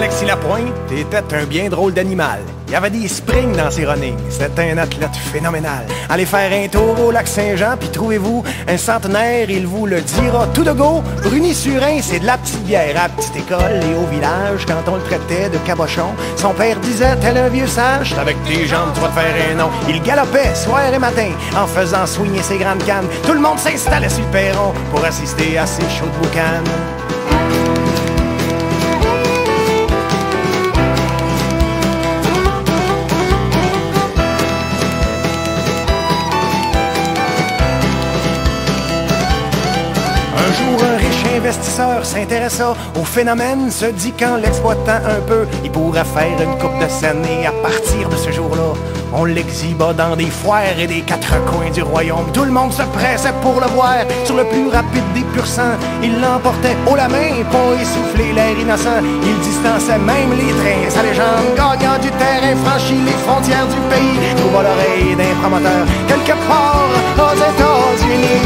Alexis Lapointe était un bien drôle d'animal. Il y avait des springs dans ses runnings. C'était un athlète phénoménal. Allez faire un tour au lac Saint-Jean, puis trouvez-vous un centenaire, il vous le dira tout de go. Bruni-sur-Ain, c'est de la petite bière à petite école et au village, quand on le traitait de cabochon, son père disait, tel un vieux sage, avec tes jambes, tu vas te faire un nom. Il galopait soir et matin en faisant soigner ses grandes cannes. Tout le monde s'installait sur le perron pour assister à ses shows de boucan. Un jour, un riche investisseur s'intéressa au phénomène, se dit qu'en l'exploitant un peu, il pourrait faire une coupe de scène. Et à partir de ce jour-là, on l'exhiba dans des foires et des quatre coins du royaume. Tout le monde se pressait pour le voir sur le plus rapide des pur sang. Il l'emportait haut la main, pas essoufflé, l'air innocent. Il distançait même les trains. Sa légende, gagnant du terrain, franchit les frontières du pays, trouva l'oreille d'un promoteur quelque part aux États-Unis.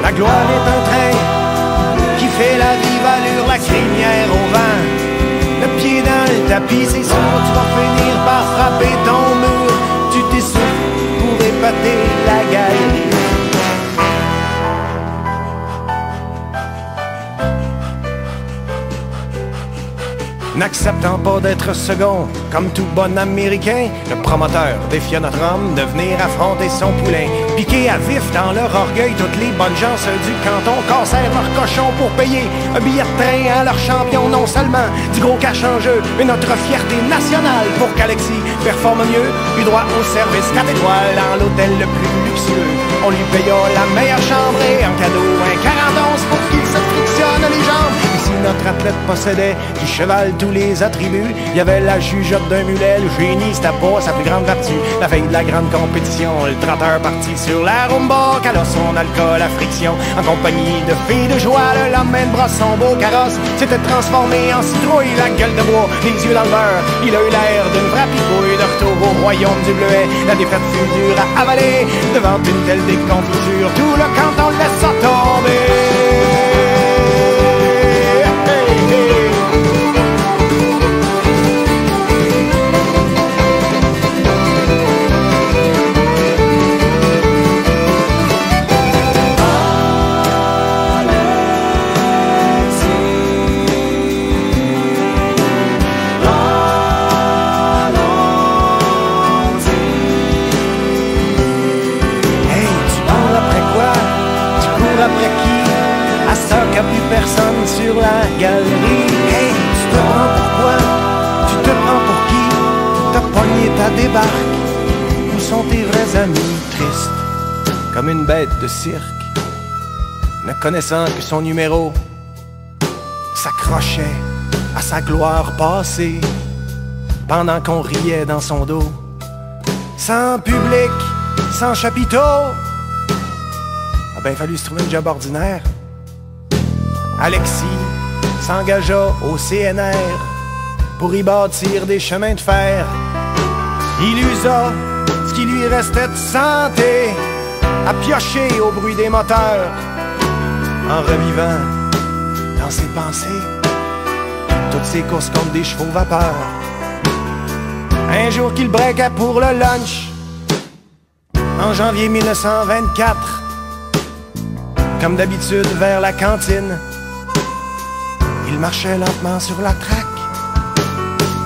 La gloire est un train qui fait la vive allure, la crinière au vent, le pied dans le tapis, c'est sûr, tu vas finir par frapper ton mur. Tu t'essouffles pour épater la galerie. N'acceptant pas d'être second, comme tout bon Américain, le promoteur défia notre homme de venir affronter son poulain. Piqués à vif dans leur orgueil, toutes les bonnes gens du canton cassèrent leur cochon pour payer un billet de train à leur champion. Non seulement du gros cash en jeu, mais notre fierté nationale pour qu'Alexis performe mieux. Eut droit au service 4 étoiles dans l'hôtel le plus luxueux. On lui paya la meilleure chambre et en cadeau un 41 pour qu'il se frictionne les jambes. Et si notre athlète possédait du cheval tous les attributs, il y avait la jugeote d'un mulet, le génie c'était pas sa plus grande vertu. La veille de la grande compétition, le trotteur parti sur la rumba, cala son alcool à friction. En compagnie de filles de joie, le lendemain de brosse, son beau carrosse s'était transformé en citrouille, la gueule de bois, les yeux dans le beurre. Il a eu l'air d'une vraie picouille. De retour au royaume du bleuet, la défaite fut dure à avaler. Devant une telle déconfiture, tout le canton laissa tomber. Après qui? À ça qu'il n'y a plus personne sur la galerie. Hey, tu te prends pourquoi? Tu te prends pour qui? T'as pogné ta débarque. Où sont tes vrais amis? Triste, comme une bête de cirque, ne connaissant que son numéro, s'accrochait à sa gloire passée, pendant qu'on riait dans son dos. Sans public, sans chapiteau, a bien fallu se trouver un job ordinaire. Alexis s'engagea au CNR pour y bâtir des chemins de fer. Il usa ce qui lui restait de santé à piocher au bruit des moteurs, en revivant dans ses pensées toutes ses courses contre des chevaux vapeur. Un jour qu'il breakait pour le lunch, en janvier 1924, comme d'habitude vers la cantine, il marchait lentement sur la traque.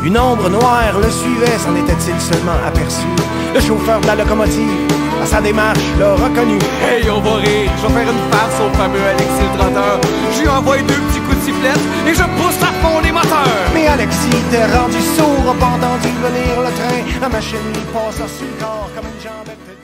Une ombre noire le suivait, s'en était-il seulement aperçu. Le chauffeur de la locomotive, à sa démarche, l'a reconnu. Hey, on va rire, je vais faire une farce au fameux Alexis le trotteur. Je lui envoie 2 petits coups de sifflette et je pousse à fond les moteurs. Mais Alexis était rendu sourd, pas entendu venir le train. La machine lui passa sur le corps comme une jambette.